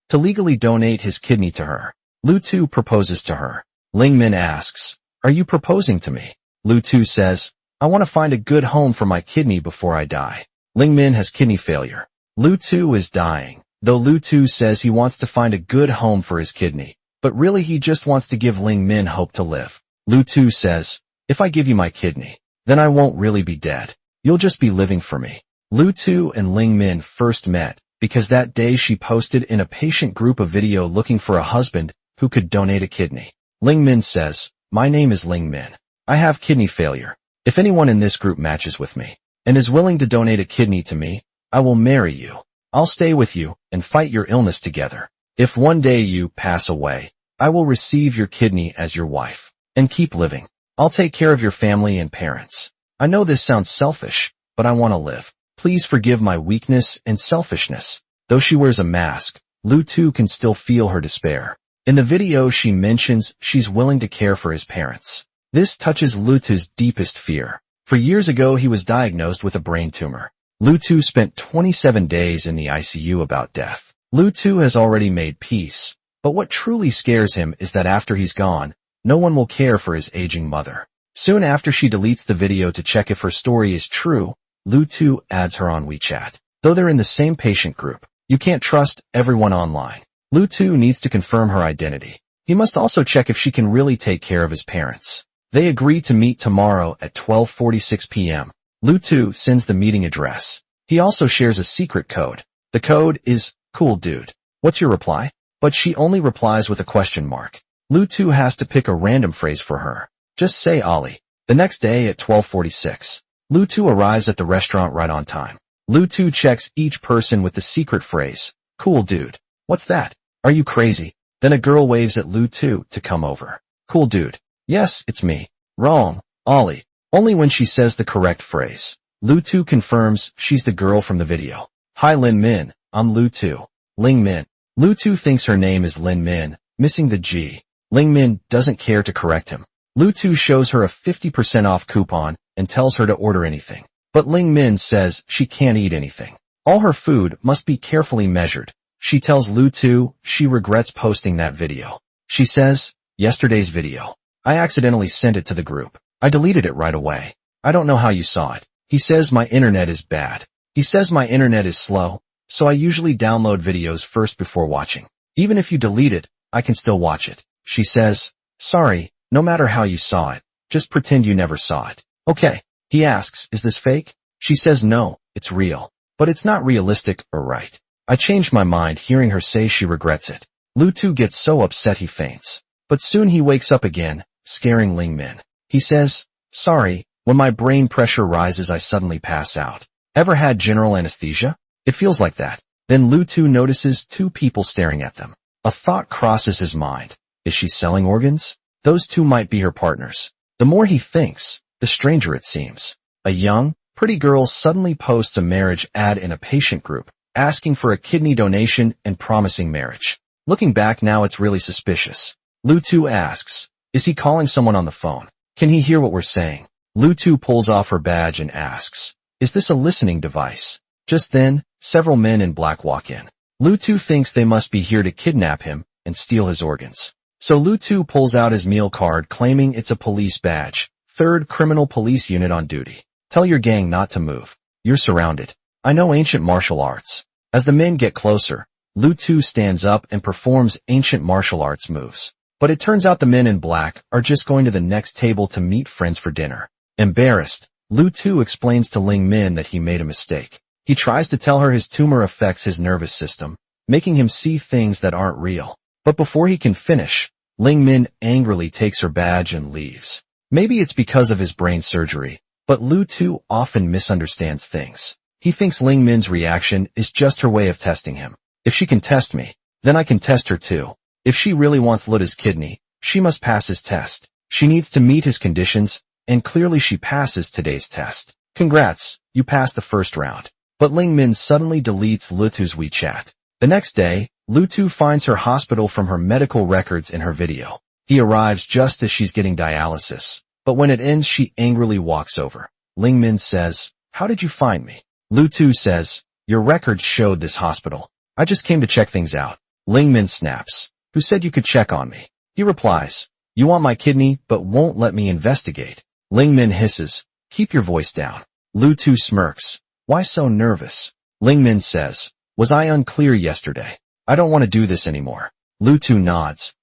to legally donate his kidney to her. Lu Tu proposes to her. Ling Min asks, "Are you proposing to me?" Lu Tu says, "I want to find a good home for my kidney before I die." Ling Min has kidney failure. Lu Tu is dying, though Lu Tu says he wants to find a good home for his kidney, but really he just wants to give Ling Min hope to live. Lu Tu says, "If I give you my kidney, then I won't really be dead. You'll just be living for me." Lu Tu and Ling Min first met because that day she posted in a patient group a video looking for a husband who could donate a kidney. Ling Min says, "My name is Ling Min. I have kidney failure. If anyone in this group matches with me and is willing to donate a kidney to me, I will marry you. I'll stay with you and fight your illness together. If one day you pass away, I will receive your kidney as your wife and keep living. I'll take care of your family and parents. I know this sounds selfish, but I want to live. Please forgive my weakness and selfishness." Though she wears a mask, Lu Tu can still feel her despair. In the video she mentions she's willing to care for his parents. This touches Lu Tu's deepest fear. For years ago he was diagnosed with a brain tumor. Lu Tu spent 27 days in the ICU about death. Lu Tu has already made peace, but what truly scares him is that after he's gone, no one will care for his aging mother. Soon after she deletes the video to check if her story is true, Lu Tu adds her on WeChat. Though they're in the same patient group, you can't trust everyone online. Lu Tu needs to confirm her identity. He must also check if she can really take care of his parents. They agree to meet tomorrow at 12:46 p.m. Lu Tu sends the meeting address. He also shares a secret code. The code is, "Cool dude. What's your reply?" But she only replies with a question mark. Lu Tu has to pick a random phrase for her. Just say Ali. The next day at 12:46. Lu Tu arrives at the restaurant right on time. Lu Tu checks each person with the secret phrase, "Cool dude. What's that? Are you crazy?" Then a girl waves at Lu Tu to come over. "Cool dude. Yes, it's me." "Wrong, Ollie." Only when she says the correct phrase. Lu Tu confirms she's the girl from the video. "Hi Lin Min, I'm Lu Tu." Ling Min. Lu Tu thinks her name is Lin Min, missing the G. Ling Min doesn't care to correct him. Lu Tu shows her a 50% off coupon and tells her to order anything. But Ling Min says she can't eat anything. All her food must be carefully measured. She tells Lu Tu she regrets posting that video. She says, "Yesterday's video. I accidentally sent it to the group. I deleted it right away. I don't know how you saw it." He says my internet is bad. He says my internet is slow, so I usually download videos first before watching. Even if you delete it, I can still watch it. She says, "Sorry, no matter how you saw it, just pretend you never saw it." "Okay." He asks, "Is this fake?" She says no, it's real. But it's not realistic or right. I changed my mind hearing her say she regrets it. Lu Tu gets so upset he faints. But soon he wakes up again, scaring Ling Min. He says, "Sorry, when my brain pressure rises I suddenly pass out. Ever had general anesthesia? It feels like that." Then Lu Tu notices two people staring at them. A thought crosses his mind. Is she selling organs? Those two might be her partners. The more he thinks, the stranger it seems. A young, pretty girl suddenly posts a marriage ad in a patient group, asking for a kidney donation and promising marriage. Looking back now it's really suspicious. Lu Tu asks, "Is he calling someone on the phone? Can he hear what we're saying?" Lu Tu pulls off her badge and asks, "Is this a listening device?" Just then, several men in black walk in. Lu Tu thinks they must be here to kidnap him and steal his organs. So Lu Tu pulls out his meal card claiming it's a police badge. 3rd Criminal Police Unit on duty. "Tell your gang not to move. You're surrounded. I know ancient martial arts." As the men get closer, Lu Tu stands up and performs ancient martial arts moves. But it turns out the men in black are just going to the next table to meet friends for dinner. Embarrassed, Lu Tu explains to Ling Min that he made a mistake. He tries to tell her his tumor affects his nervous system, making him see things that aren't real. But before he can finish, Ling Min angrily takes her badge and leaves. Maybe it's because of his brain surgery, but Lu Tu often misunderstands things. He thinks Ling Min's reaction is just her way of testing him. If she can test me, then I can test her too. If she really wants Luta's kidney, she must pass his test. She needs to meet his conditions, and clearly she passes today's test. Congrats, you passed the first round. But Ling Min suddenly deletes Lu Tu's WeChat. The next day, Lu Tu finds her hospital from her medical records in her video. He arrives just as she's getting dialysis, but when it ends she angrily walks over. Ling Min says, "How did you find me?" Lu Tu says, "Your records showed this hospital. I just came to check things out." Ling Min snaps. Who said you could check on me? He replies, you want my kidney but won't let me investigate. Ling Min hisses, keep your voice down. Lu Tu smirks. Why so nervous? Ling Min says, was I unclear yesterday? I don't want to do this anymore. Lu Tu nods.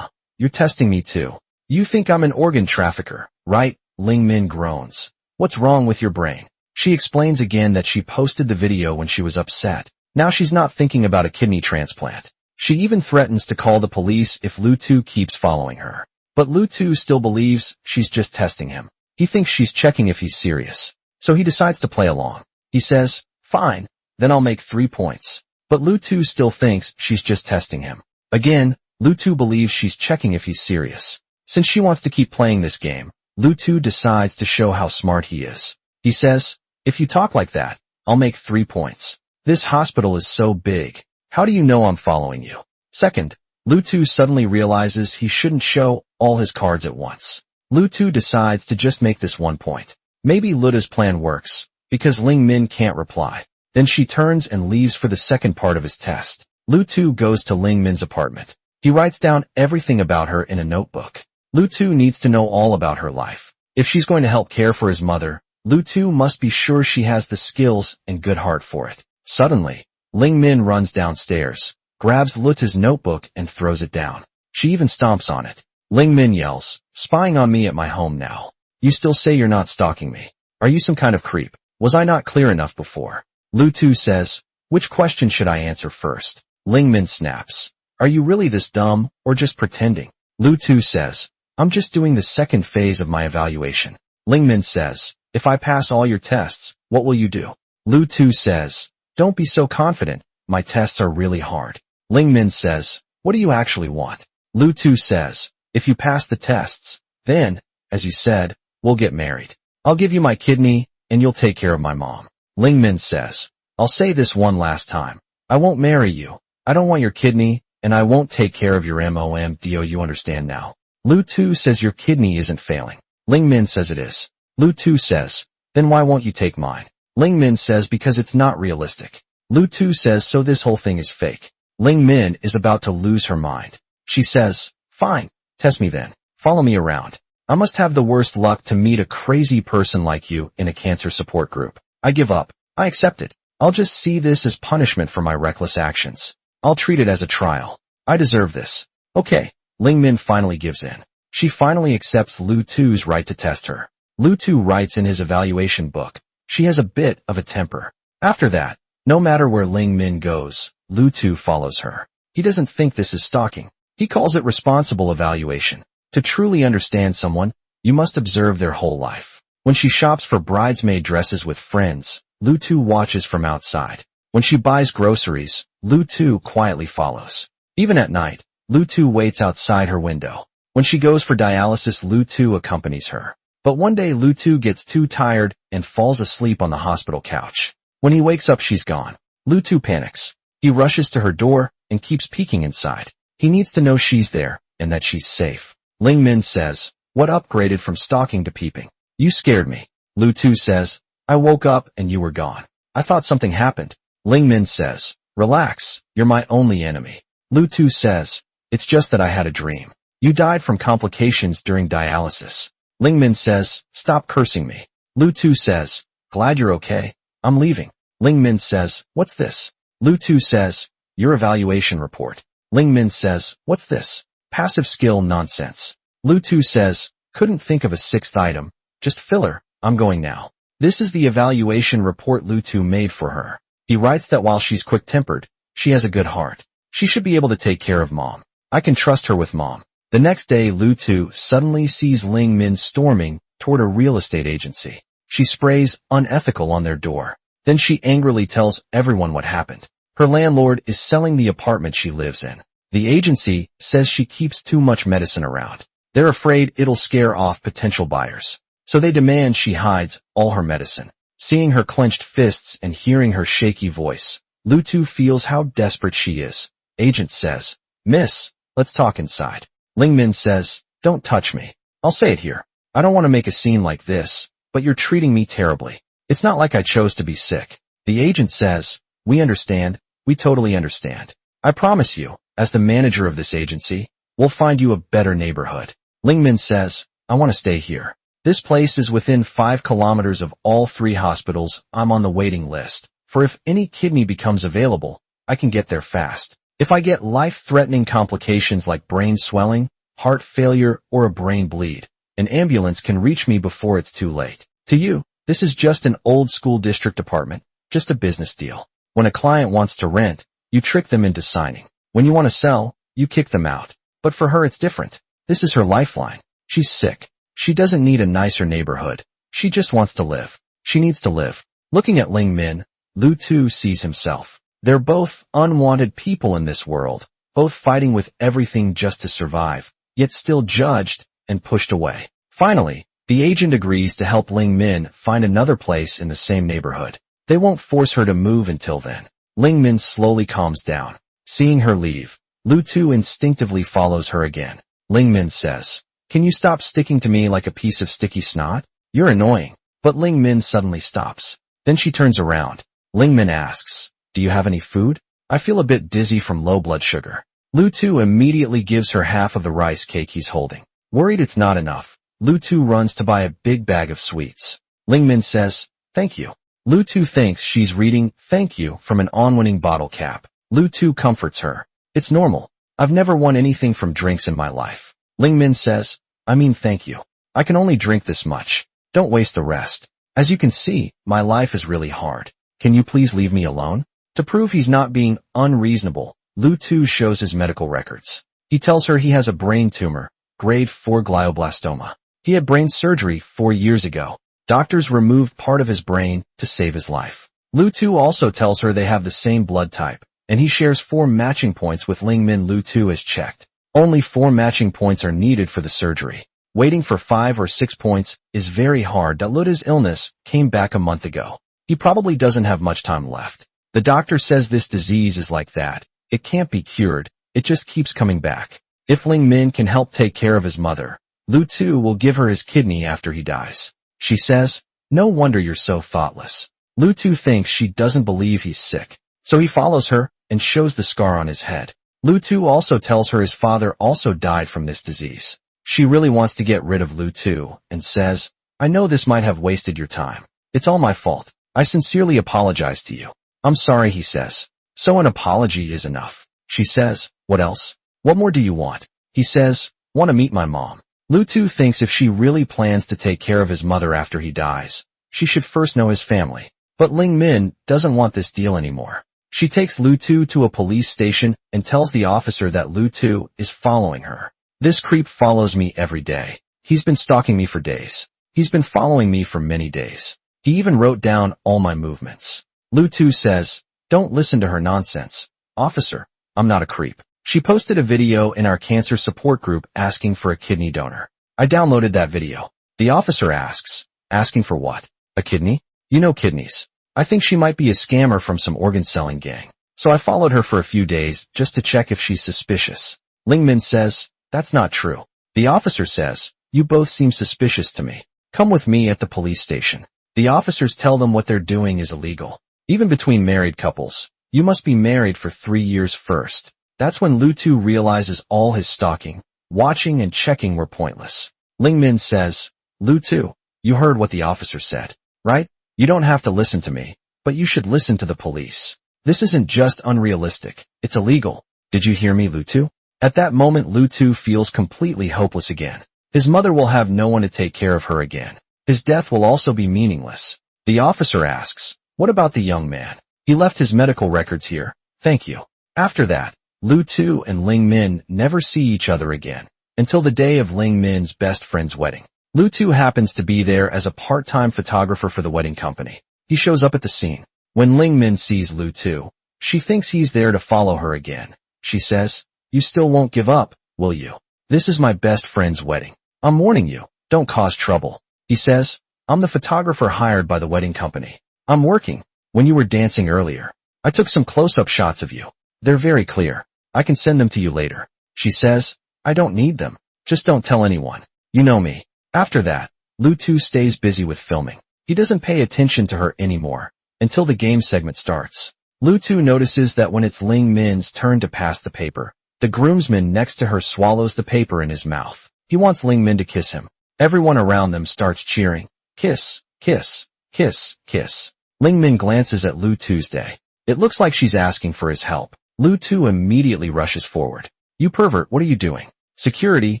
You're testing me too. You think I'm an organ trafficker, right? Ling Min groans. What's wrong with your brain? She explains again that she posted the video when she was upset. Now she's not thinking about a kidney transplant. She even threatens to call the police if Lu Tu keeps following her. But Lu Tu still believes she's just testing him. He thinks she's checking if he's serious. So he decides to play along. He says, fine, then I'll make 3 points. But Lu Tu still thinks she's just testing him. Again, Lu Tu believes she's checking if he's serious. Since she wants to keep playing this game, Lu Tu decides to show how smart he is. He says, if you talk like that, I'll make 3 points. This hospital is so big. How do you know I'm following you? Second, Lu Tu suddenly realizes he shouldn't show all his cards at once. Lu Tu decides to just make this 1 point. Maybe Luta's plan works, because Ling Min can't reply. Then she turns and leaves for the second part of his test. Lu Tu goes to Ling Min's apartment. He writes down everything about her in a notebook. Lu Tu needs to know all about her life. If she's going to help care for his mother, Lu Tu must be sure she has the skills and good heart for it. Suddenly, Ling Min runs downstairs, grabs Luta's notebook and throws it down. She even stomps on it. Ling Min yells, spying on me at my home now. You still say you're not stalking me. Are you some kind of creep? Was I not clear enough before? Lu Tu says, which question should I answer first? Ling Min snaps. Are you really this dumb, or just pretending? Lu Tu says, I'm just doing the second phase of my evaluation. Ling Min says, if I pass all your tests, what will you do? Lu Tu says, don't be so confident, my tests are really hard. Ling Min says, what do you actually want? Lu Tu says, if you pass the tests, then, as you said, we'll get married. I'll give you my kidney, and you'll take care of my mom. Ling Min says, I'll say this one last time. I won't marry you. I don't want your kidney, and I won't take care of your MOMDO. You understand now? Lu Tu says your kidney isn't failing. Ling Min says it is. Lu Tu says, then why won't you take mine? Ling Min says because it's not realistic. Lu Tu says so this whole thing is fake. Ling Min is about to lose her mind. She says, fine, test me then. Follow me around. I must have the worst luck to meet a crazy person like you in a cancer support group. I give up. I accept it. I'll just see this as punishment for my reckless actions. I'll treat it as a trial. I deserve this. Okay. Ling Min finally gives in. She finally accepts Lu Tu's right to test her. Lu Tu writes in his evaluation book, she has a bit of a temper. After that, no matter where Ling Min goes, Lu Tu follows her. He doesn't think this is stalking. He calls it responsible evaluation. To truly understand someone, you must observe their whole life. When she shops for bridesmaid dresses with friends, Lu Tu watches from outside. When she buys groceries, Lu Tu quietly follows. Even at night, Lu Tu waits outside her window. When she goes for dialysis, Lu Tu accompanies her. But one day Lu Tu gets too tired and falls asleep on the hospital couch. When he wakes up, she's gone. Lu Tu panics. He rushes to her door and keeps peeking inside. He needs to know she's there and that she's safe. Ling Min says, what upgraded from stalking to peeping? You scared me. Lu Tu says, I woke up and you were gone. I thought something happened. Ling Min says, relax, you're my only enemy. Lu Tu says, it's just that I had a dream. You died from complications during dialysis. Ling Min says, stop cursing me. Lu Tu says, glad you're okay. I'm leaving. Ling Min says, what's this? Lu Tu says, your evaluation report. Ling Min says, what's this? Passive skill nonsense. Lu Tu says, couldn't think of a sixth item. Just filler. I'm going now. This is the evaluation report Lu Tu made for her. He writes that while she's quick-tempered, she has a good heart. She should be able to take care of mom. I can trust her with mom. The next day, Lu Tu suddenly sees Ling Min storming toward a real estate agency. She sprays unethical on their door. Then she angrily tells everyone what happened. Her landlord is selling the apartment she lives in. The agency says she keeps too much medicine around. They're afraid it'll scare off potential buyers. So they demand she hides all her medicine. Seeing her clenched fists and hearing her shaky voice, Lu Tu feels how desperate she is. Agent says, Miss, let's talk inside. Ling Min says, don't touch me. I'll say it here. I don't want to make a scene like this, but you're treating me terribly. It's not like I chose to be sick. The agent says, we understand. We totally understand. I promise you, As the manager of this agency, we'll find you a better neighborhood. Ling Min says, I want to stay here. This place is within 5 kilometers of all 3 hospitals. I'm on the waiting list. For if any kidney becomes available, I can get there fast. If I get life-threatening complications like brain swelling, heart failure, or a brain bleed, an ambulance can reach me before it's too late. To you, this is just an old-school district apartment, just a business deal. When a client wants to rent, you trick them into signing. When you want to sell, you kick them out. But for her it's different. This is her lifeline. She's sick. She doesn't need a nicer neighborhood. She just wants to live. She needs to live. Looking at Ling Min, Lu Tu sees himself. They're both unwanted people in this world, both fighting with everything just to survive, yet still judged and pushed away. Finally, the agent agrees to help Ling Min find another place in the same neighborhood. They won't force her to move until then. Ling Min slowly calms down. Seeing her leave, Lu Tu instinctively follows her again. Ling Min says, Can you stop sticking to me like a piece of sticky snot? You're annoying. But Ling Min suddenly stops. Then she turns around. Ling Min asks, Do you have any food? I feel a bit dizzy from low blood sugar. Lu Tu immediately gives her half of the rice cake he's holding. Worried it's not enough, Lu Tu runs to buy a big bag of sweets. Ling Min says, Thank you. Lu Tu thinks she's reading thank you from an on-winning bottle cap. Lu Tu comforts her. It's normal. I've never won anything from drinks in my life. Ling Min says, I mean thank you. I can only drink this much. Don't waste the rest. As you can see, my life is really hard. Can you please leave me alone? To prove he's not being unreasonable, Lu Tu shows his medical records. He tells her he has a brain tumor, grade 4 glioblastoma. He had brain surgery 4 years ago. Doctors removed part of his brain to save his life. Lu Tu also tells her they have the same blood type, and he shares 4 matching points with Ling Min. Lu Tu is checked. Only 4 matching points are needed for the surgery. Waiting for 5 or 6 points is very hard. Luta's illness came back a month ago. He probably doesn't have much time left. The doctor says this disease is like that. It can't be cured. It just keeps coming back. If Ling Min can help take care of his mother, Lu Tu will give her his kidney after he dies. She says, No wonder you're so thoughtless. Lu Tu thinks she doesn't believe he's sick, so he follows her and shows the scar on his head. Lu Tu also tells her his father also died from this disease. She really wants to get rid of Lu Tu and says, I know this might have wasted your time. It's all my fault. I sincerely apologize to you. I'm sorry, he says. So an apology is enough. She says, What else? What more do you want? He says, Want to meet my mom. Lu Tu thinks if she really plans to take care of his mother after he dies, she should first know his family. But Ling Min doesn't want this deal anymore. She takes Lu Tu to a police station and tells the officer that Lu Tu is following her. This creep follows me every day. He's been stalking me for days. He's been following me for many days. He even wrote down all my movements. Lu Tu says, Don't listen to her nonsense. Officer, I'm not a creep. She posted a video in our cancer support group asking for a kidney donor. I downloaded that video. The officer asks, Asking for what? A kidney? You know kidneys. I think she might be a scammer from some organ-selling gang. So I followed her for a few days just to check if she's suspicious. Ling Min says, That's not true. The officer says, You both seem suspicious to me. Come with me at the police station. The officers tell them what they're doing is illegal. Even between married couples, you must be married for 3 years first. That's when Lu Tu realizes all his stalking, watching and checking were pointless. Ling Min says, Lu Tu, you heard what the officer said, right? You don't have to listen to me, but you should listen to the police. This isn't just unrealistic, it's illegal. Did you hear me, Lu Tu? At that moment, Lu Tu feels completely hopeless again. His mother will have no one to take care of her again. His death will also be meaningless. The officer asks, What about the young man? He left his medical records here. Thank you. After that, Lu Tu and Ling Min never see each other again, until the day of Ling Min's best friend's wedding. Lu Tu happens to be there as a part-time photographer for the wedding company. He shows up at the scene. When Ling Min sees Lu Tu, she thinks he's there to follow her again. She says, You still won't give up, will you? This is my best friend's wedding. I'm warning you, don't cause trouble. He says, I'm the photographer hired by the wedding company. I'm working. When you were dancing earlier, I took some close-up shots of you. They're very clear. I can send them to you later. She says, I don't need them. Just don't tell anyone. You know me. After that, Lu Tu stays busy with filming. He doesn't pay attention to her anymore, until the game segment starts. Lu Tu notices that when it's Ling Min's turn to pass the paper, The groomsman next to her swallows the paper in his mouth. He wants Ling Min to kiss him. Everyone around them starts cheering. Kiss, kiss, kiss, kiss. Ling Min glances at Lu Tuesday. It looks like she's asking for his help. Lu Tu immediately rushes forward. You pervert, what are you doing? Security,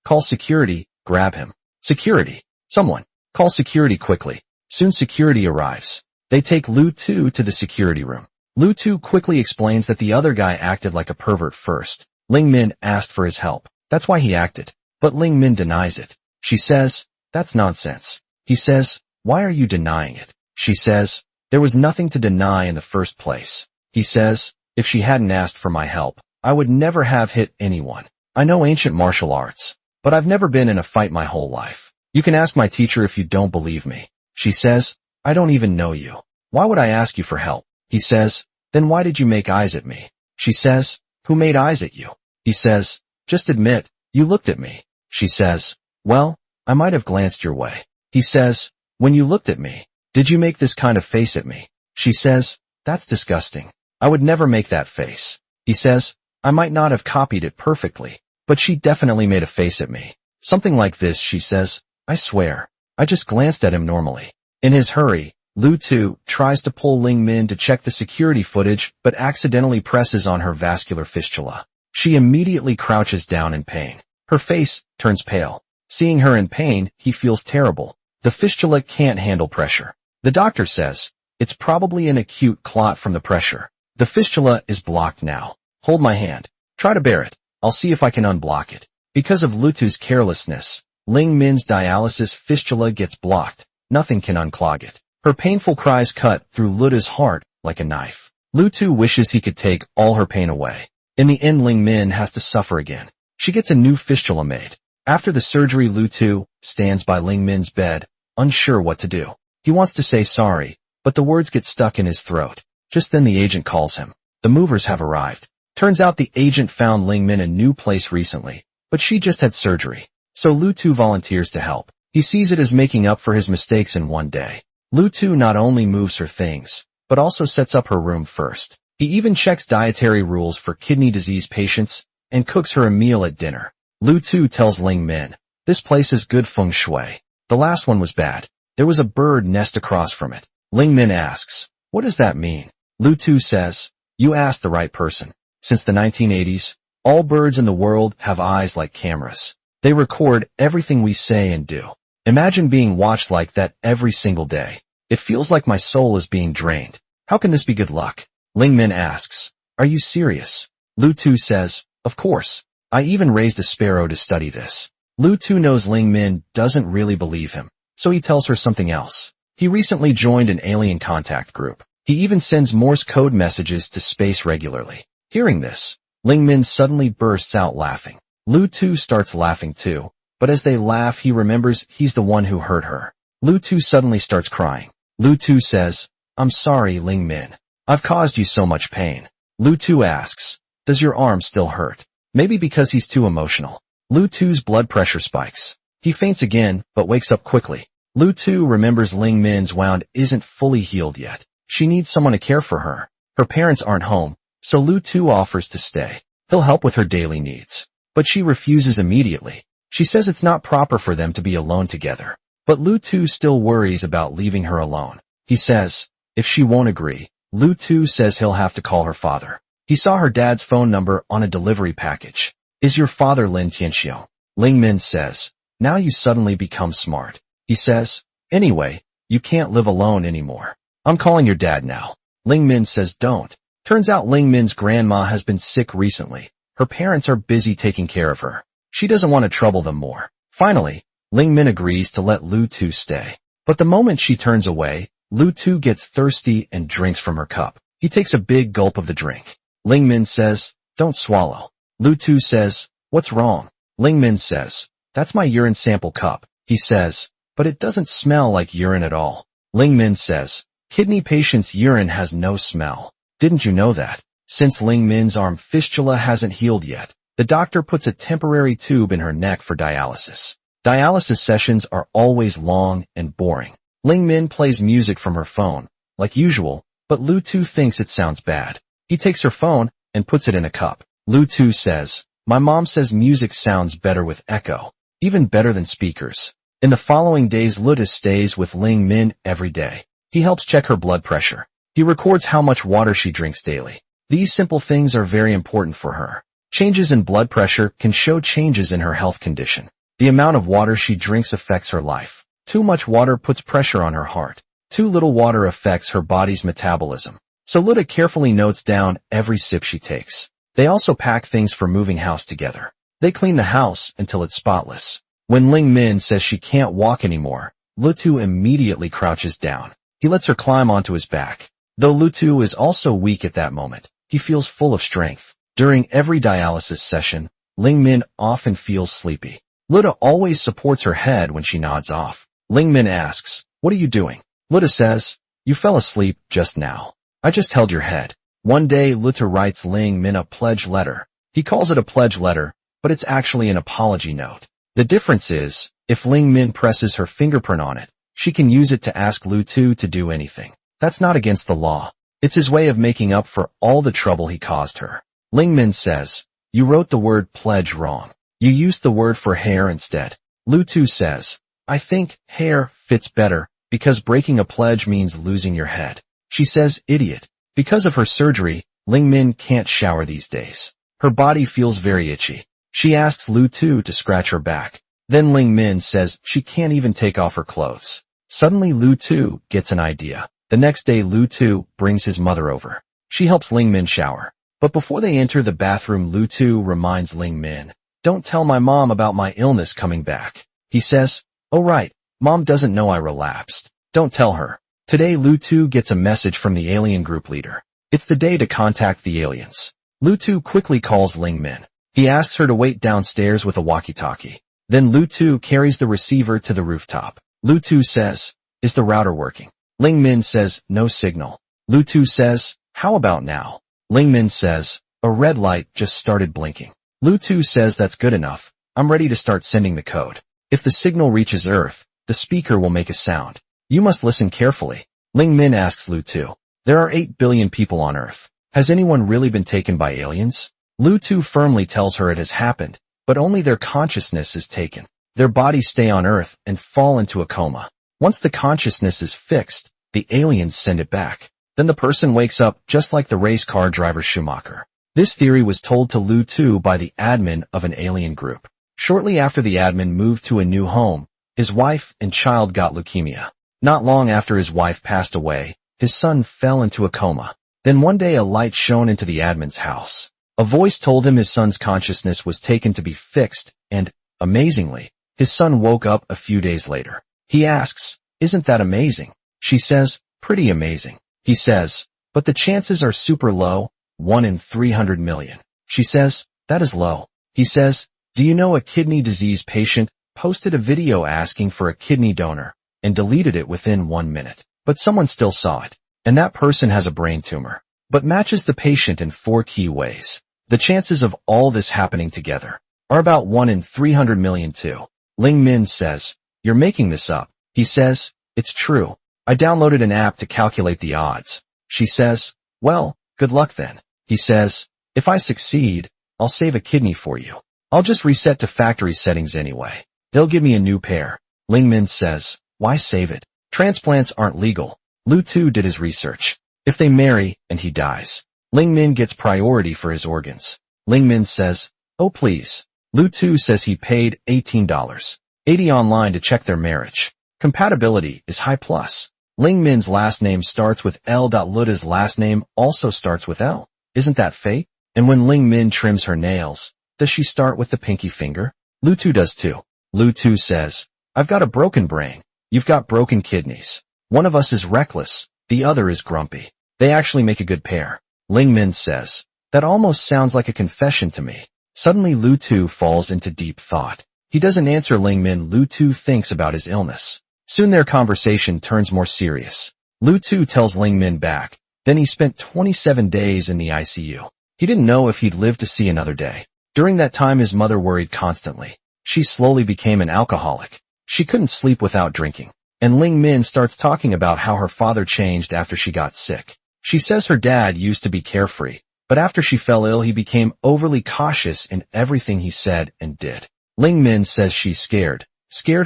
call security, grab him. Security. Someone, call security quickly. Soon security arrives. They take Lu Tu to the security room. Lu Tu quickly explains that the other guy acted like a pervert first. Ling Min asked for his help. That's why he acted. But Ling Min denies it. She says, that's nonsense. He says, why are you denying it? She says, there was nothing to deny in the first place. He says, if she hadn't asked for my help, I would never have hit anyone. I know ancient martial arts, but I've never been in a fight my whole life. You can ask my teacher if you don't believe me. She says, I don't even know you. Why would I ask you for help? He says, then why did you make eyes at me? She says, who made eyes at you? He says, just admit, you looked at me. She says, well, I might have glanced your way. He says, when you looked at me, did you make this kind of face at me? She says, that's disgusting. I would never make that face. He says, I might not have copied it perfectly, but she definitely made a face at me. Something like this, she says, I swear. I just glanced at him normally. In his hurry, Lu Tu tries to pull Ling Min to check the security footage, but accidentally presses on her vascular fistula. She immediately crouches down in pain. Her face turns pale. Seeing her in pain, he feels terrible. The fistula can't handle pressure. The doctor says, it's probably an acute clot from the pressure. The fistula is blocked now. Hold my hand. Try to bear it. I'll see if I can unblock it. Because of Lu Tu's carelessness, Ling Min's dialysis fistula gets blocked. Nothing can unclog it. Her painful cries cut through Luta's heart like a knife. Lu Tu wishes he could take all her pain away. In the end, Ling Min has to suffer again. She gets a new fistula made. After the surgery, Lu Tu stands by Ling Min's bed, unsure what to do. He wants to say sorry, but the words get stuck in his throat. Just then the agent calls him. The movers have arrived. Turns out the agent found Ling Min a new place recently, but she just had surgery. So Lu Tu volunteers to help. He sees it as making up for his mistakes in one day. Lu Tu not only moves her things, but also sets up her room first. He even checks dietary rules for kidney disease patients and cooks her a meal at dinner. Lu Tu tells Ling Min, this place is good feng shui. The last one was bad. There was a bird nest across from it. Ling Min asks, what does that mean? Lu Tu says, you asked the right person. Since the 1980s, all birds in the world have eyes like cameras. They record everything we say and do. Imagine being watched like that every single day. It feels like my soul is being drained. How can this be good luck? Ling Min asks, are you serious? Lu Tu says, of course. I even raised a sparrow to study this. Lu Tu knows Ling Min doesn't really believe him, so he tells her something else. He recently joined an alien contact group. He even sends Morse code messages to space regularly. Hearing this, Ling Min suddenly bursts out laughing. Lu Tu starts laughing too, but as they laugh he remembers he's the one who hurt her. Lu Tu suddenly starts crying. Lu Tu says, I'm sorry, Ling Min. I've caused you so much pain. Lu Tu asks, does your arm still hurt? Maybe because he's too emotional. Lu Tu's blood pressure spikes. He faints again, but wakes up quickly. Lu Tu remembers Ling Min's wound isn't fully healed yet. She needs someone to care for her. Her parents aren't home, so Lu Tu offers to stay. He'll help with her daily needs. But she refuses immediately. She says it's not proper for them to be alone together. But Lu Tu still worries about leaving her alone. He says, if she won't agree, Lu Tu says he'll have to call her father. He saw her dad's phone number on a delivery package. Is your father Lin Tianxiu? Ling Min says, now you suddenly become smart. He says, anyway, you can't live alone anymore. I'm calling your dad now. Ling Min says don't. Turns out Ling Min's grandma has been sick recently. Her parents are busy taking care of her. She doesn't want to trouble them more. Finally, Ling Min agrees to let Lu Tu stay. But the moment she turns away, Lu Tu gets thirsty and drinks from her cup. He takes a big gulp of the drink. Ling Min says, don't swallow. Lu Tu says, what's wrong? Ling Min says, that's my urine sample cup. He says, but it doesn't smell like urine at all. Ling Min says, kidney patient's urine has no smell. Didn't you know that? Since Ling Min's arm fistula hasn't healed yet, the doctor puts a temporary tube in her neck for dialysis. Dialysis sessions are always long and boring. Ling Min plays music from her phone, like usual, but Lu Tu thinks it sounds bad. He takes her phone and puts it in a cup. Lu Tu says, My mom says music sounds better with echo, even better than speakers. In the following days, Luta stays with Ling Min every day. He helps check her blood pressure. He records how much water she drinks daily. These simple things are very important for her. Changes in blood pressure can show changes in her health condition. The amount of water she drinks affects her life. Too much water puts pressure on her heart. Too little water affects her body's metabolism. So Luta carefully notes down every sip she takes. They also pack things for moving house together. They clean the house until it's spotless. When Ling Min says she can't walk anymore, Lutu immediately crouches down. He lets her climb onto his back. Though Lutu is also weak at that moment, he feels full of strength. During every dialysis session, Ling Min often feels sleepy. Luta always supports her head when she nods off. Ling Min asks, "What are you doing?" Luta says, "You fell asleep just now. I just held your head." One day, Luta writes Ling Min a pledge letter. He calls it a pledge letter, but it's actually an apology note. The difference is, if Ling Min presses her fingerprint on it, she can use it to ask Lutu to do anything. That's not against the law. It's his way of making up for all the trouble he caused her. Ling Min says, "You wrote the word pledge wrong. You used the word for hair instead." Lutu says, "I think hair fits better because breaking a pledge means losing your head." She says, "Idiot." Because of her surgery, Ling Min can't shower these days. Her body feels very itchy. She asks Lutu to scratch her back. Then Ling Min says she can't even take off her clothes. Suddenly Lutu gets an idea. The next day Lutu brings his mother over. She helps Ling Min shower. But before they enter the bathroom, Lutu reminds Ling Min, "Don't tell my mom about my illness coming back." He says, "Oh right, mom doesn't know I relapsed. Don't tell her." Today Lutu gets a message from the alien group leader. It's the day to contact the aliens. Lutu quickly calls Ling Min. He asks her to wait downstairs with a walkie-talkie. Then Lutu carries the receiver to the rooftop. Lutu says, "Is the router working?" Ling Min says, "No signal." Lutu says, "How about now?" Ling Min says, "A red light just started blinking." Lutu says, "That's good enough. I'm ready to start sending the code. If the signal reaches Earth, the speaker will make a sound. You must listen carefully." Ling Min asks Lutu, "There are 8 billion people on Earth. Has anyone really been taken by aliens?" Lutu firmly tells her it has happened, but only their consciousness is taken. Their bodies stay on Earth and fall into a coma. Once the consciousness is fixed, the aliens send it back. Then the person wakes up just like the race car driver Schumacher. This theory was told to Lutu by the admin of an alien group. Shortly after the admin moved to a new home, his wife and child got leukemia. Not long after his wife passed away, his son fell into a coma. Then one day a light shone into the admin's house. A voice told him his son's consciousness was taken to be fixed, and, amazingly, his son woke up a few days later. He asks, "Isn't that amazing?" She says, "Pretty amazing." He says, "But the chances are super low, 1 in 300 million. She says, "That is low." He says, "Do you know a kidney disease patient posted a video asking for a kidney donor and deleted it within 1 minute? But someone still saw it, and that person has a brain tumor, but matches the patient in 4 key ways. The chances of all this happening together are about 1 in 300 million too." Ling Min says, "You're making this up." He says, "It's true. I downloaded an app to calculate the odds." She says, "Well, good luck then." He says, "If I succeed, I'll save a kidney for you. I'll just reset to factory settings anyway. They'll give me a new pair." Ling Min says, "Why save it? Transplants aren't legal." Lutu did his research. If they marry and he dies, Ling Min gets priority for his organs. Ling Min says, "Oh please." Lutu says he paid $18.80 online to check their marriage. Compatibility is high plus. Ling Min's last name starts with L. Luta's last name also starts with L. Isn't that fate? And when Ling Min trims her nails, does she start with the pinky finger? Lutu does too. Lutu says, "I've got a broken brain. You've got broken kidneys. One of us is reckless, the other is grumpy. They actually make a good pair." Ling Min says, "That almost sounds like a confession to me." Suddenly Lutu falls into deep thought. He doesn't answer Ling Min. Lutu thinks about his illness. Soon their conversation turns more serious. Lutu tells Ling Min back. Then he spent 27 days in the ICU. He didn't know if he'd live to see another day. During that time his mother worried constantly. She slowly became an alcoholic. She couldn't sleep without drinking. And Ling Min starts talking about how her father changed after she got sick. She says her dad used to be carefree, But after she fell ill, he became overly cautious in everything he said and did. Ling Min says she's scared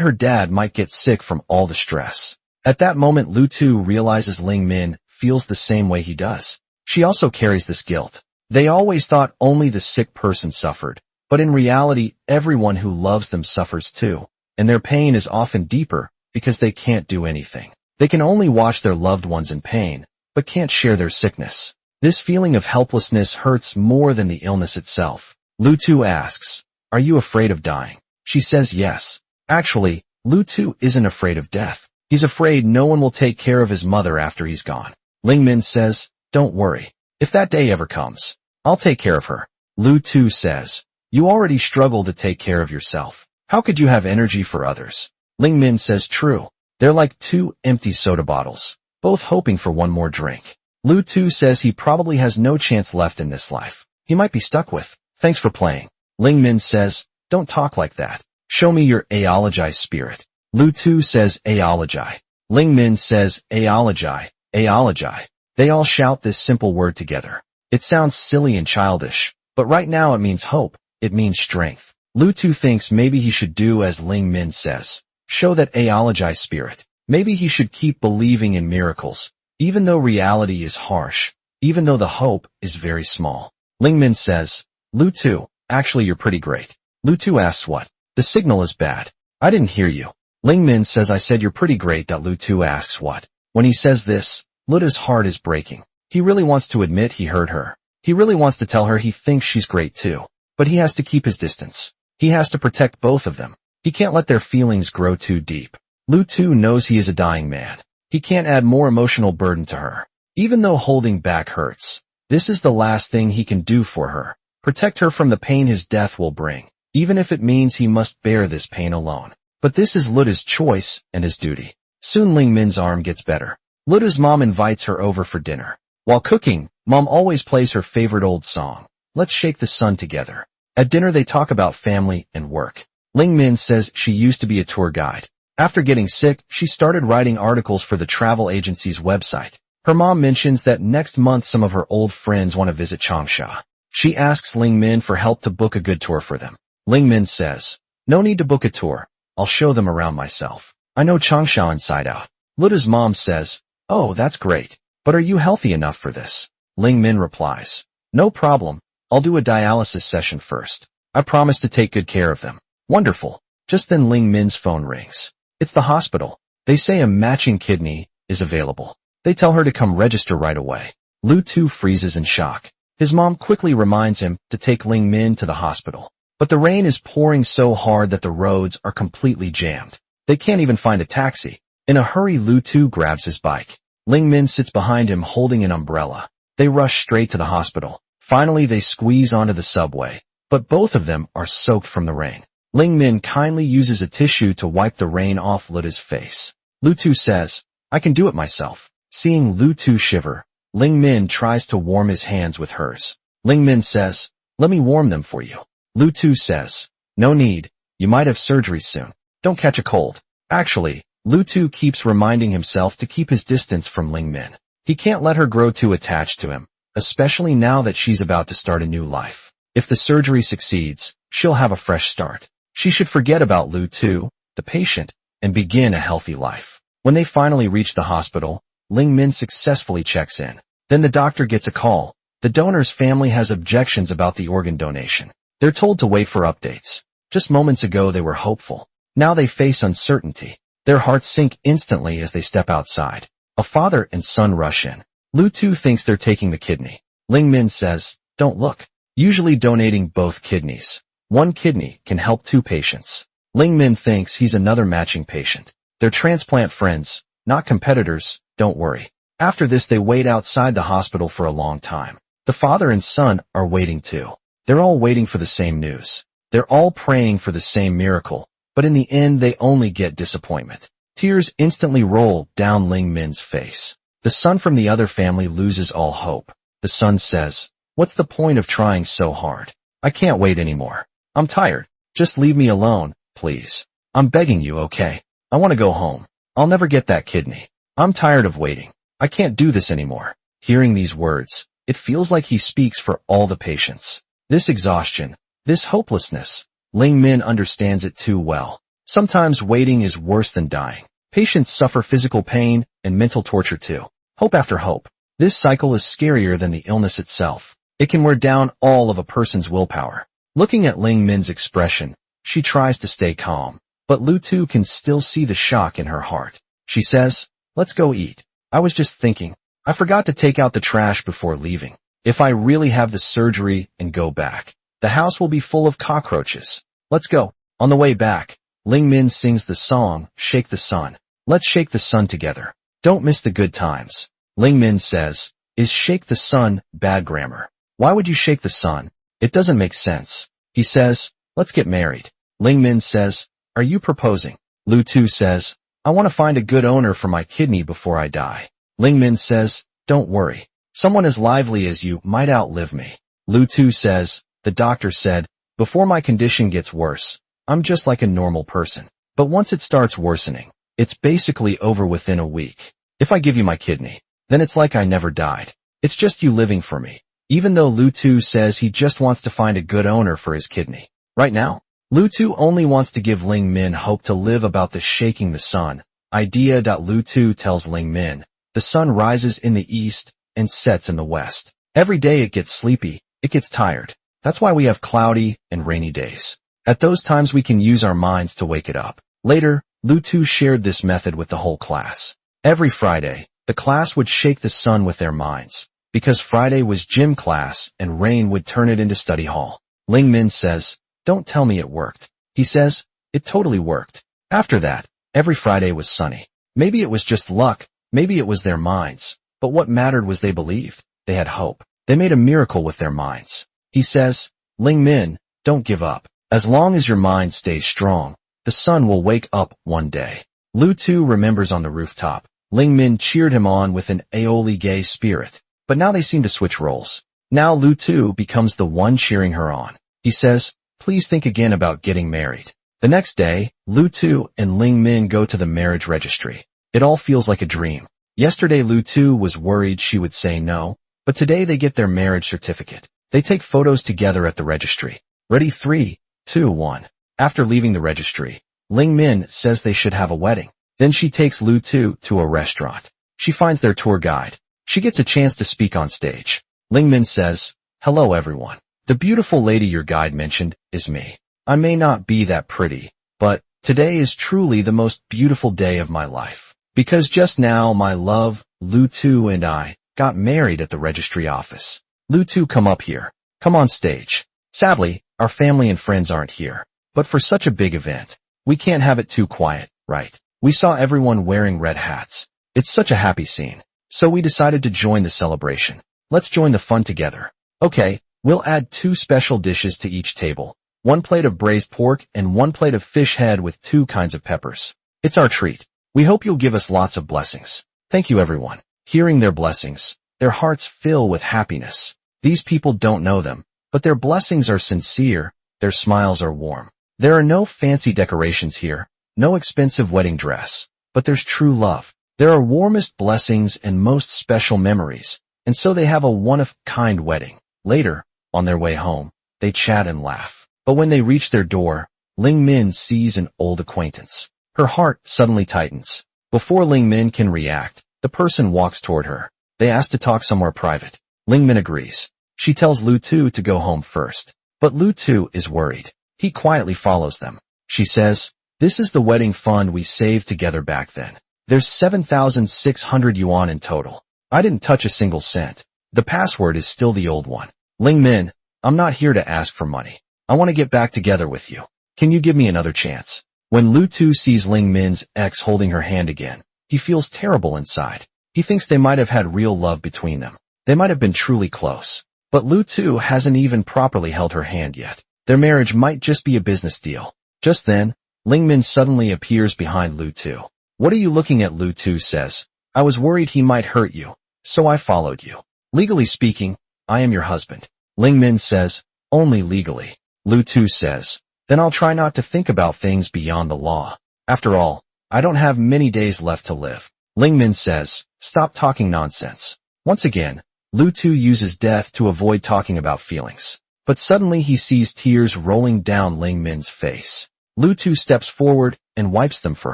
her dad might get sick from all the stress. At that moment, Lu Tu realizes Ling Min feels the same way he does. She also carries this guilt. They always thought only the sick person suffered, but in reality, everyone who loves them suffers too, and their pain is often deeper because they can't do anything. They can only watch their loved ones in pain, but can't share their sickness. This feeling of helplessness hurts more than the illness itself. Lu Tu asks, "Are you afraid of dying?" She says yes. Actually, Lu Tu isn't afraid of death. He's afraid no one will take care of his mother after he's gone. Ling Min says, "Don't worry. If that day ever comes, I'll take care of her." Lu Tu says, "You already struggle to take care of yourself. How could you have energy for others?" Ling Min says, "True. They're like two empty soda bottles, both hoping for one more drink." Lu Tu says he probably has no chance left in this life. He might be stuck with, "Thanks for playing." Ling Min says, "Don't talk like that. Show me your Aologi spirit." Lu Tu says Aologi. Ling Min says Aologi, Aologi. They all shout this simple word together. It sounds silly and childish, but right now it means hope. It means strength. Lu Tu thinks maybe he should do as Ling Min says. Show that Aologi spirit. Maybe he should keep believing in miracles, even though reality is harsh, even though the hope is very small. Ling Min says, "Lu Tu, actually you're pretty great." Lu Tu asks what? "The signal is bad. I didn't hear you." Ling Min says, "I said you're pretty great." Lu Tu asks what? When he says this, Luta's heart is breaking. He really wants to admit he heard her. He really wants to tell her he thinks she's great too. But he has to keep his distance. He has to protect both of them. He can't let their feelings grow too deep. Lu Tu knows he is a dying man. He can't add more emotional burden to her. Even though holding back hurts, this is the last thing he can do for her. Protect her from the pain his death will bring, even if it means he must bear this pain alone. But this is Luta's choice and his duty. Soon Ling Min's arm gets better. Luta's mom invites her over for dinner. While cooking, Mom always plays her favorite old song, "Let's Shake the Sun Together." At dinner they talk about family and work. Ling Min says she used to be a tour guide. After getting sick, she started writing articles for the travel agency's website. Her mom mentions that next month some of her old friends want to visit Changsha. She asks Ling Min for help to book a good tour for them. Ling Min says, "No need to book a tour. I'll show them around myself. I know Changsha inside out." Luta's mom says, "Oh, that's great. But are you healthy enough for this?" Ling Min replies, "No problem. I'll do a dialysis session first. I promise to take good care of them." Wonderful. Just then Ling Min's phone rings. It's the hospital. They say a matching kidney is available. They tell her to come register right away. Lu Tu freezes in shock. His mom quickly reminds him to take Ling Min to the hospital. But the rain is pouring so hard that the roads are completely jammed. They can't even find a taxi. In a hurry, Lu Tu grabs his bike. Ling Min sits behind him holding an umbrella. They rush straight to the hospital. Finally, they squeeze onto the subway, but both of them are soaked from the rain. Ling Min kindly uses a tissue to wipe the rain off Luta's face. Lu Tu says, "I can do it myself." Seeing Lu Tu shiver, Ling Min tries to warm his hands with hers. Ling Min says, "Let me warm them for you." Lu Tu says, "No need. You might have surgery soon. Don't catch a cold." Actually, Lu Tu keeps reminding himself to keep his distance from Ling Min. He can't let her grow too attached to him, especially now that she's about to start a new life. If the surgery succeeds, she'll have a fresh start. She should forget about Lu Tu, the patient, and begin a healthy life. When they finally reach the hospital, Ling Min successfully checks in. Then the doctor gets a call. The donor's family has objections about the organ donation. They're told to wait for updates. Just moments ago they were hopeful. Now they face uncertainty. Their hearts sink instantly as they step outside. A father and son rush in. Lu Tu thinks they're taking the kidney. Ling Min says, "Don't look." Usually donating both kidneys. One kidney can help two patients. Ling Min thinks he's another matching patient. They're transplant friends, not competitors, don't worry. After this they wait outside the hospital for a long time. The father and son are waiting too. They're all waiting for the same news. They're all praying for the same miracle, but in the end they only get disappointment. Tears instantly roll down Ling Min's face. The son from the other family loses all hope. The son says, "What's the point of trying so hard? I can't wait anymore. I'm tired. Just leave me alone, please. I'm begging you, okay? I want to go home. I'll never get that kidney. I'm tired of waiting. I can't do this anymore." Hearing these words, It feels like he speaks for all the patients. This exhaustion, this hopelessness, Ling Min understands it too well. Sometimes waiting is worse than dying. Patients suffer physical pain and mental torture too. Hope after hope. This cycle is scarier than the illness itself. It can wear down all of a person's willpower. Looking at Ling Min's expression, she tries to stay calm, but Lu Tu can still see the shock in her heart. She says, "Let's go eat. I was just thinking. I forgot to take out the trash before leaving. If I really have the surgery and go back, the house will be full of cockroaches. Let's go." On the way back, Ling Min sings the song, "Shake the Sun." Let's shake the sun together. Don't miss the good times. Ling Min says, "Is shake the sun bad grammar? Why would you shake the sun? It doesn't make sense." He says, "Let's get married." Ling Min says, "Are you proposing?" Lu Tu says, "I want to find a good owner for my kidney before I die." Ling Min says, "Don't worry. Someone as lively as you might outlive me." Lu Tu says, "The doctor said, before my condition gets worse, I'm just like a normal person. But once it starts worsening, it's basically over within a week. If I give you my kidney, then it's like I never died. It's just you living for me." Even though Lu Tu says he just wants to find a good owner for his kidney. Right now, Lu Tu only wants to give Ling Min hope to live about the shaking the sun idea. Lu Tu tells Ling Min, the sun rises in the east and sets in the west. Every day it gets sleepy, it gets tired. That's why we have cloudy and rainy days. At those times we can use our minds to wake it up. Later, Lu Tu shared this method with the whole class. Every Friday, the class would shake the sun with their minds. Because Friday was gym class and rain would turn it into study hall. Ling Min says, "Don't tell me it worked." He says, "It totally worked." After that, every Friday was sunny. Maybe it was just luck, maybe it was their minds, but what mattered was they believed. They had hope. They made a miracle with their minds. He says, "Ling Min, don't give up. As long as your mind stays strong, the sun will wake up one day." Lu Tu remembers on the rooftop. Ling Min cheered him on with an aioli gay spirit. But now they seem to switch roles. Now Lu Tu becomes the one cheering her on. He says, "Please think again about getting married." The next day, Lu Tu and Ling Min go to the marriage registry. It all feels like a dream. Yesterday Lu Tu was worried she would say no, but today they get their marriage certificate. They take photos together at the registry. Ready 3, 2, 1. After leaving the registry, Ling Min says they should have a wedding. Then she takes Lu Tu to a restaurant. She finds their tour guide. She gets a chance to speak on stage. Ling Min says, "Hello everyone. The beautiful lady your guide mentioned is me. I may not be that pretty, but today is truly the most beautiful day of my life. Because just now my love, Lu Tu and I, got married at the registry office. Lu Tu, come up here. Come on stage." Sadly, our family and friends aren't here. But for such a big event, we can't have it too quiet, right? We saw everyone wearing red hats. It's such a happy scene. So we decided to join the celebration. Let's join the fun together. Okay, we'll add 2 special dishes to each table. 1 plate of braised pork and 1 plate of fish head with 2 kinds of peppers. It's our treat. We hope you'll give us lots of blessings. Thank you everyone. Hearing their blessings, their hearts fill with happiness. These people don't know them, but their blessings are sincere, their smiles are warm. There are no fancy decorations here, no expensive wedding dress, but there's true love. There are warmest blessings and most special memories, and so they have a one-of-a-kind wedding. Later, on their way home, they chat and laugh. But when they reach their door, Ling Min sees an old acquaintance. Her heart suddenly tightens. Before Ling Min can react, the person walks toward her. They ask to talk somewhere private. Ling Min agrees. She tells Lu Tu to go home first. But Lu Tu is worried. He quietly follows them. She says, "This is the wedding fund we saved together back then. There's 7,600 yuan in total. I didn't touch a single cent. The password is still the old one. Ling Min, I'm not here to ask for money. I want to get back together with you. Can you give me another chance?" When Lu Tu sees Ling Min's ex holding her hand again, he feels terrible inside. He thinks they might have had real love between them. They might have been truly close. But Lu Tu hasn't even properly held her hand yet. Their marriage might just be a business deal. Just then, Ling Min suddenly appears behind Lu Tu. "What are you looking at?" Lu Tu says. "I was worried he might hurt you, so I followed you. Legally speaking, I am your husband." Ling Min says, "Only legally." Lu Tu says, "Then I'll try not to think about things beyond the law. After all, I don't have many days left to live." Ling Min says, "Stop talking nonsense." Once again, Lu Tu uses death to avoid talking about feelings. But suddenly he sees tears rolling down Ling Min's face. Lu Tu steps forward and wipes them for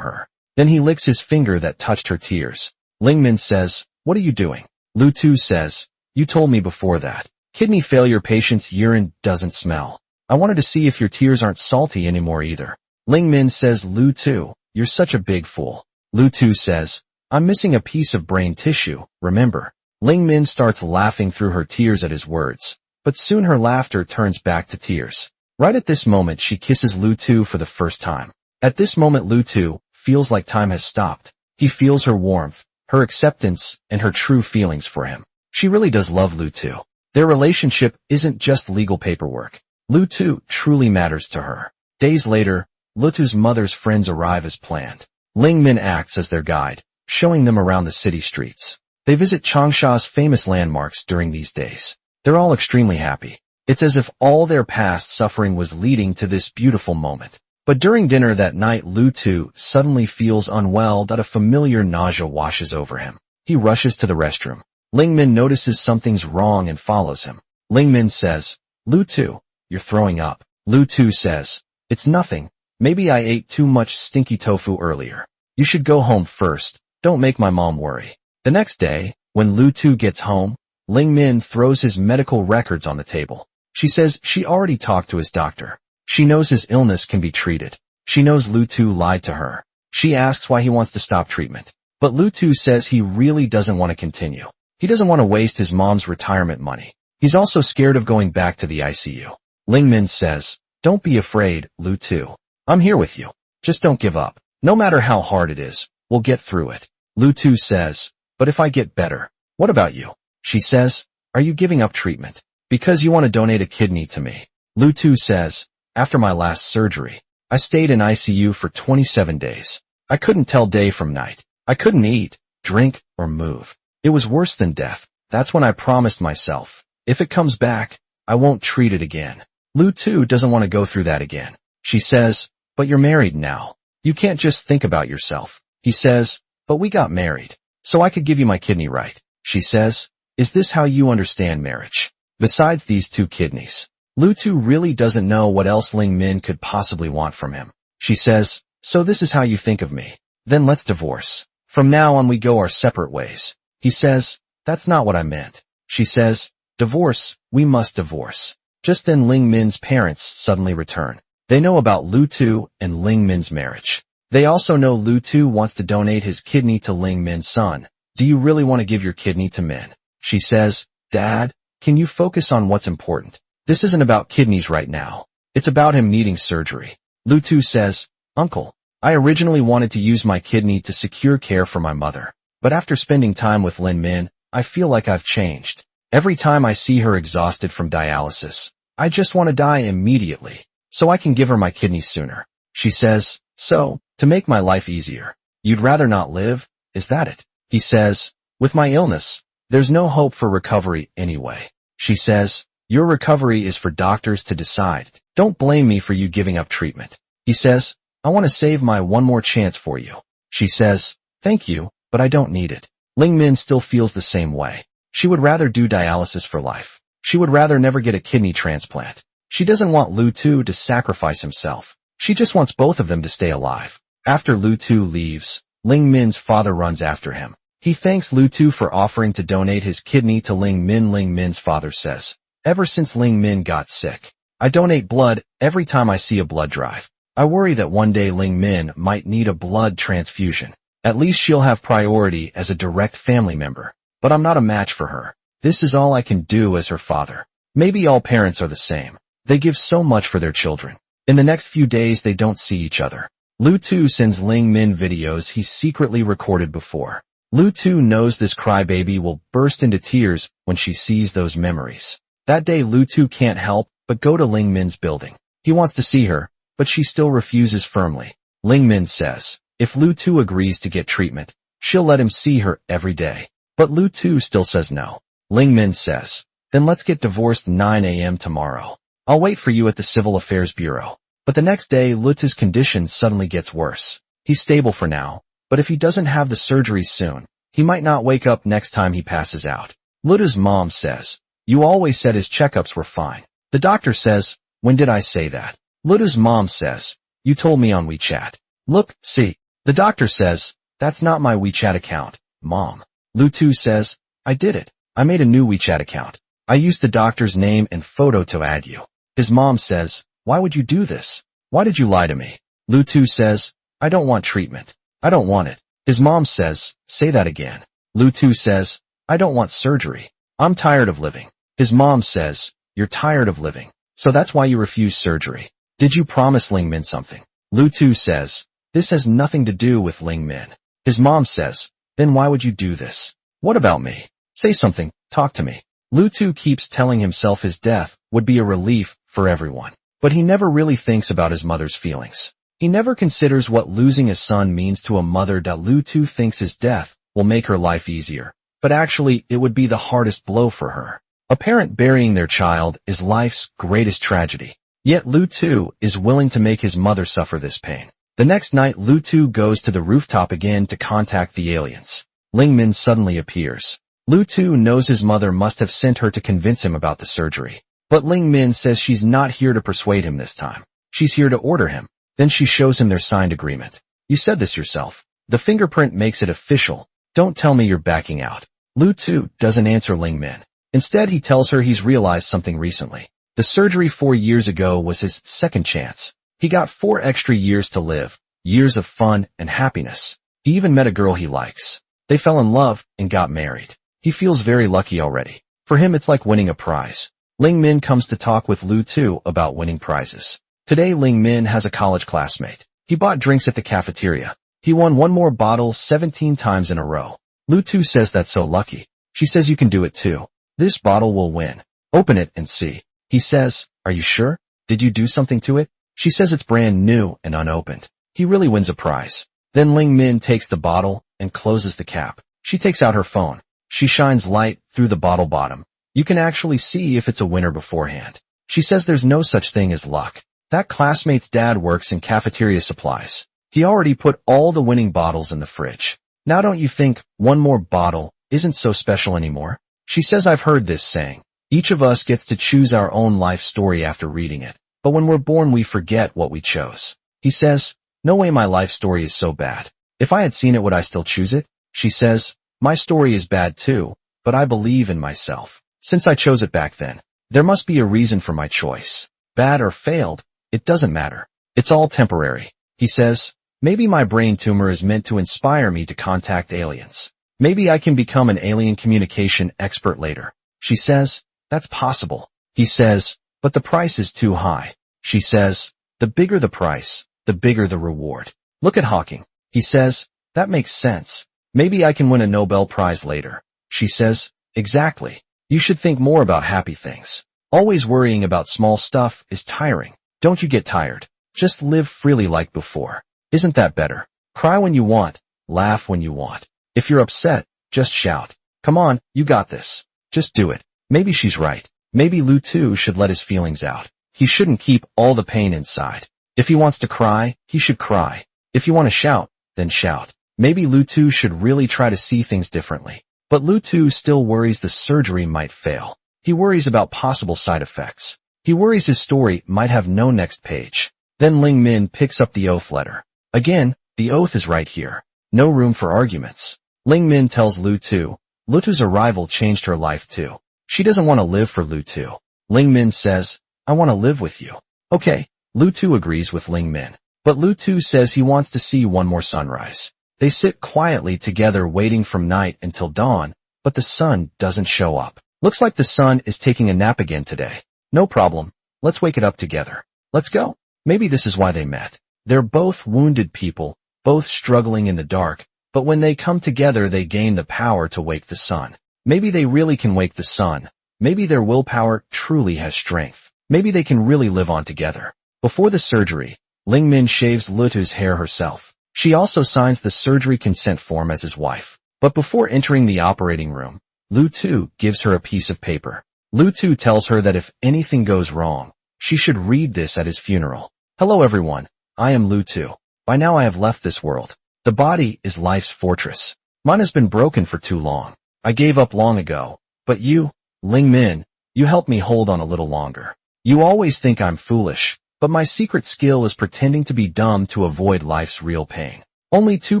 her. Then he licks his finger that touched her tears. Ling Min says, "What are you doing?" Lu Tu says, "You told me before that kidney failure patients' urine doesn't smell. I wanted to see if your tears aren't salty anymore either." Ling Min says, "Lu Tu, you're such a big fool." Lu Tu says, "I'm missing a piece of brain tissue, remember?" Ling Min starts laughing through her tears at his words, but soon her laughter turns back to tears. Right at this moment she kisses Lu Tu for the first time. At this moment Lu Tu feels like time has stopped. He feels her warmth, her acceptance, and her true feelings for him. She really does love Lu Tu. Their relationship isn't just legal paperwork. Lu Tu truly matters to her. Days later, Lu Tu's mother's friends arrive as planned. Ling Min acts as their guide, showing them around the city streets. They visit Changsha's famous landmarks during these days. They're all extremely happy. It's as if all their past suffering was leading to this beautiful moment. But during dinner that night, Lu Tu suddenly feels unwell that a familiar nausea washes over him. He rushes to the restroom. Ling Min notices something's wrong and follows him. Ling Min says, "Lu Tu, you're throwing up." Lu Tu says, "It's nothing. Maybe I ate too much stinky tofu earlier. You should go home first. Don't make my mom worry." The next day, when Lu Tu gets home, Ling Min throws his medical records on the table. She says she already talked to his doctor. She knows his illness can be treated. She knows Lu Tu lied to her. She asks why he wants to stop treatment. But Lu Tu says he really doesn't want to continue. He doesn't want to waste his mom's retirement money. He's also scared of going back to the ICU. Ling Min says, "Don't be afraid, Lu Tu. I'm here with you. Just don't give up. No matter how hard it is, we'll get through it." Lu Tu says, "But if I get better, what about you?" She says, "Are you giving up treatment because you want to donate a kidney to me?" Lu Tu says, "After my last surgery, I stayed in ICU for 27 days. I couldn't tell day from night. I couldn't eat, drink, or move. It was worse than death. That's when I promised myself, if it comes back, I won't treat it again." Lu Tu doesn't want to go through that again. She says, "But you're married now. You can't just think about yourself." He says, "But we got married, so I could give you my kidney, right?" She says, "Is this how you understand marriage? Besides these two kidneys?" Lu Tu really doesn't know what else Ling Min could possibly want from him. She says, "So this is how you think of me? Then let's divorce. From now on we go our separate ways." He says, "That's not what I meant." She says, "Divorce, we must divorce." Just then Ling Min's parents suddenly return. They know about Lu Tu and Ling Min's marriage. They also know Lu Tu wants to donate his kidney to Ling Min's son. "Do you really want to give your kidney to Min?" She says, "Dad, can you focus on what's important? This isn't about kidneys right now. It's about him needing surgery." Lu Tu says, "Uncle, I originally wanted to use my kidney to secure care for my mother. But after spending time with Ling Min, I feel like I've changed. Every time I see her exhausted from dialysis, I just want to die immediately, so I can give her my kidney sooner." She says, "So, to make my life easier, you'd rather not live, is that it?" He says, "With my illness, there's no hope for recovery anyway." She says, "Your recovery is for doctors to decide. Don't blame me for you giving up treatment." He says, "I want to save my one more chance for you." She says, "Thank you, but I don't need it." Ling Min still feels the same way. She would rather do dialysis for life. She would rather never get a kidney transplant. She doesn't want Lu Tu to sacrifice himself. She just wants both of them to stay alive. After Lu Tu leaves, Ling Min's father runs after him. He thanks Lu Tu for offering to donate his kidney to Ling Min. Ling Min's father says, "Ever since Ling Min got sick, I donate blood every time I see a blood drive. I worry that one day Ling Min might need a blood transfusion. At least she'll have priority as a direct family member. But I'm not a match for her. This is all I can do as her father." Maybe all parents are the same. They give so much for their children. In the next few days they don't see each other. Lu Tu sends Ling Min videos he secretly recorded before. Lu Tu knows this crybaby will burst into tears when she sees those memories. That day Lu Tu can't help but go to Ling Min's building. He wants to see her, but she still refuses firmly. Ling Min says, if Lu Tu agrees to get treatment, she'll let him see her every day. But Lu Tu still says no. Ling Min says, "Then let's get divorced 9 a.m. tomorrow. I'll wait for you at the Civil Affairs Bureau." But the next day, Lu Tu's condition suddenly gets worse. He's stable for now, but if he doesn't have the surgery soon, he might not wake up next time he passes out. Lutu's mom says, "You always said his checkups were fine." The doctor says, "When did I say that?" Lutu's mom says, "You told me on WeChat." "Look, see." The doctor says, "That's not my WeChat account, Mom." Lutu says, "I did it. I made a new WeChat account. I used the doctor's name and photo to add you." His mom says, "Why would you do this? Why did you lie to me?" Lutu says, "I don't want treatment. I don't want it." His mom says, "Say that again." Lutu says, "I don't want surgery. I'm tired of living." His mom says, "You're tired of living. So that's why you refuse surgery. Did you promise Ling Min something?" Lutu says, "This has nothing to do with Ling Min." His mom says, "Then why would you do this? What about me? Say something, talk to me." Lutu keeps telling himself his death would be a relief for everyone. But he never really thinks about his mother's feelings. He never considers what losing a son means to a mother. Lutu thinks his death will make her life easier. But actually, it would be the hardest blow for her. A parent burying their child is life's greatest tragedy. Yet Lutu is willing to make his mother suffer this pain. The next night, Lutu goes to the rooftop again to contact the aliens. Ling Min suddenly appears. Lutu knows his mother must have sent her to convince him about the surgery. But Ling Min says she's not here to persuade him this time. She's here to order him. Then she shows him their signed agreement. "You said this yourself. The fingerprint makes it official. Don't tell me you're backing out." Lutu doesn't answer Ling Min. Instead, he tells her he's realized something recently. The surgery 4 years ago was his second chance. He got 4 extra years to live, years of fun and happiness. He even met a girl he likes. They fell in love and got married. He feels very lucky already. For him, it's like winning a prize. Ling Min comes to talk with Lutu about winning prizes. Today, Ling Min has a college classmate. He bought drinks at the cafeteria. He won one more bottle 17 times in a row. Lutu says that's so lucky. She says you can do it too. This bottle will win. Open it and see. He says, "Are you sure? Did you do something to it?" She says it's brand new and unopened. He really wins a prize. Then Ling Min takes the bottle and closes the cap. She takes out her phone. She shines light through the bottle bottom. You can actually see if it's a winner beforehand. She says there's no such thing as luck. That classmate's dad works in cafeteria supplies. He already put all the winning bottles in the fridge. Now don't you think one more bottle isn't so special anymore? She says, "I've heard this saying. Each of us gets to choose our own life story after reading it. But when we're born, we forget what we chose." He says, "No way my life story is so bad. If I had seen it, would I still choose it?" She says, "My story is bad too, but I believe in myself. Since I chose it back then, there must be a reason for my choice. Bad or failed, it doesn't matter. It's all temporary." He says, "Maybe my brain tumor is meant to inspire me to contact aliens. Maybe I can become an alien communication expert later." She says, "That's possible." He says, "But the price is too high." She says, "The bigger the price, the bigger the reward. Look at Hawking." He says, "That makes sense. Maybe I can win a Nobel Prize later." She says, "Exactly. You should think more about happy things. Always worrying about small stuff is tiring. Don't you get tired? Just live freely like before. Isn't that better? Cry when you want, laugh when you want. If you're upset, just shout. Come on, you got this. Just do it." Maybe she's right. Maybe Lutu should let his feelings out. He shouldn't keep all the pain inside. If he wants to cry, he should cry. If you want to shout, then shout. Maybe Lutu should really try to see things differently. But Lutu still worries the surgery might fail. He worries about possible side effects. He worries his story might have no next page. Then Ling Min picks up the oath letter. Again, the oath is right here. No room for arguments. Ling Min tells Lutu, Lutu's arrival changed her life too. She doesn't want to live for Lutu. Ling Min says, "I want to live with you." Okay, Lutu agrees with Ling Min. But Lutu says he wants to see one more sunrise. They sit quietly together waiting from night until dawn, but the sun doesn't show up. Looks like the sun is taking a nap again today. No problem. Let's wake it up together. Let's go. Maybe this is why they met. They're both wounded people, both struggling in the dark, but when they come together they gain the power to wake the sun. Maybe they really can wake the sun. Maybe their willpower truly has strength. Maybe they can really live on together. Before the surgery, Ling Min shaves Lutu's hair herself. She also signs the surgery consent form as his wife. But before entering the operating room, Lutu gives her a piece of paper. Lutu tells her that if anything goes wrong, she should read this at his funeral. "Hello everyone, I am Lutu. By now I have left this world. The body is life's fortress. Mine has been broken for too long. I gave up long ago, But you, Ling Min, you help me hold on a little longer. You always think I'm foolish, but my secret skill is pretending to be dumb to avoid life's real pain. Only two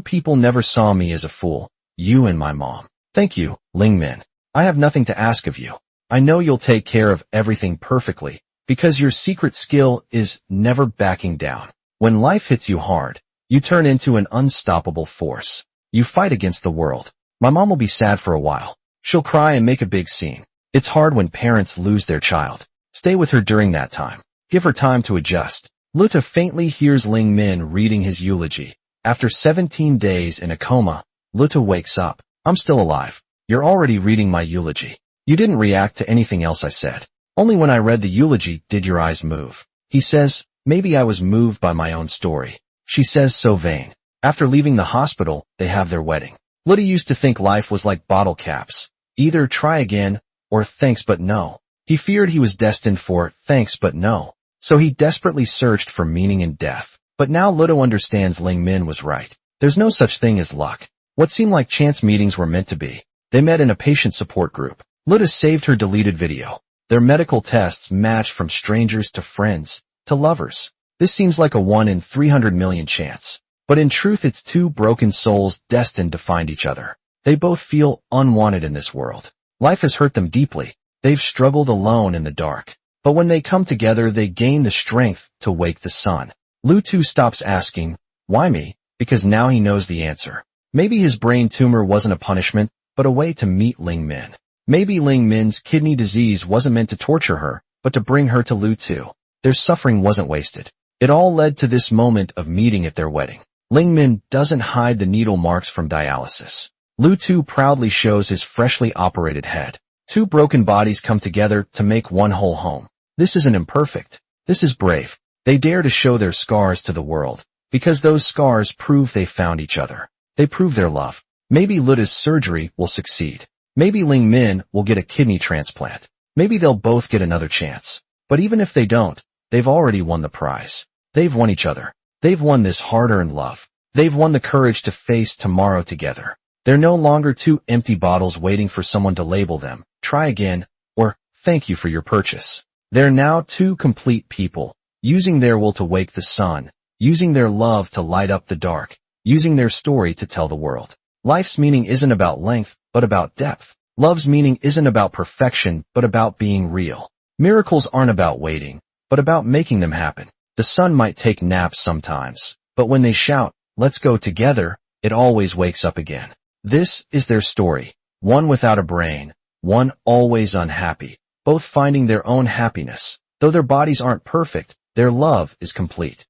people never saw me as a fool, you and my mom. Thank you, Ling Min. I have nothing to ask of you. I know you'll take care of everything perfectly, because your secret skill is never backing down. When life hits you hard, you turn into an unstoppable force. You fight against the world. My mom will be sad for a while. She'll cry and make a big scene. It's hard when parents lose their child. Stay with her during that time. Give her time to adjust. Luta faintly hears Ling Min reading his eulogy. After 17 days in a coma, Luta wakes up. I'm still alive. You're already reading my eulogy. You didn't react to anything else I said. Only when I read the eulogy did your eyes move. He says, maybe I was moved by my own story. She says, so vain. After leaving the hospital, they have their wedding. Luta used to think life was like bottle caps. Either try again, or thanks but no. He feared he was destined for thanks but no. So he desperately searched for meaning in death. But now Luta understands Ling Min was right. There's no such thing as luck. What seemed like chance meetings were meant to be. They met in a patient support group. Luta saved her deleted video. Their medical tests matched from strangers to friends, to lovers. This seems like a 1 in 300 million chance. But in truth it's two broken souls destined to find each other. They both feel unwanted in this world. Life has hurt them deeply. They've struggled alone in the dark. But when they come together they gain the strength to wake the sun. Lu Tu stops asking, why me? Because now he knows the answer. Maybe his brain tumor wasn't a punishment, but a way to meet Ling Min. Maybe Ling Min's kidney disease wasn't meant to torture her, but to bring her to Lu Tu. Their suffering wasn't wasted. It all led to this moment of meeting at their wedding. Ling Min doesn't hide the needle marks from dialysis. Lu Tu proudly shows his freshly operated head. Two broken bodies come together to make one whole home. This isn't imperfect. This is brave. They dare to show their scars to the world, because those scars prove they found each other. They prove their love. Maybe Luta's surgery will succeed. Maybe Ling Min will get a kidney transplant. Maybe they'll both get another chance. But even if they don't, they've already won the prize. They've won each other. They've won this hard-earned love. They've won the courage to face tomorrow together. They're no longer two empty bottles waiting for someone to label them, try again, or thank you for your purchase. They're now two complete people, using their will to wake the sun, using their love to light up the dark, using their story to tell the world. Life's meaning isn't about length, but about depth. Love's meaning isn't about perfection, but about being real. Miracles aren't about waiting, but about making them happen. The sun might take naps sometimes, but when they shout, let's go together, it always wakes up again. This is their story. One without a brain, one always unhappy, both finding their own happiness. Though their bodies aren't perfect, their love is complete.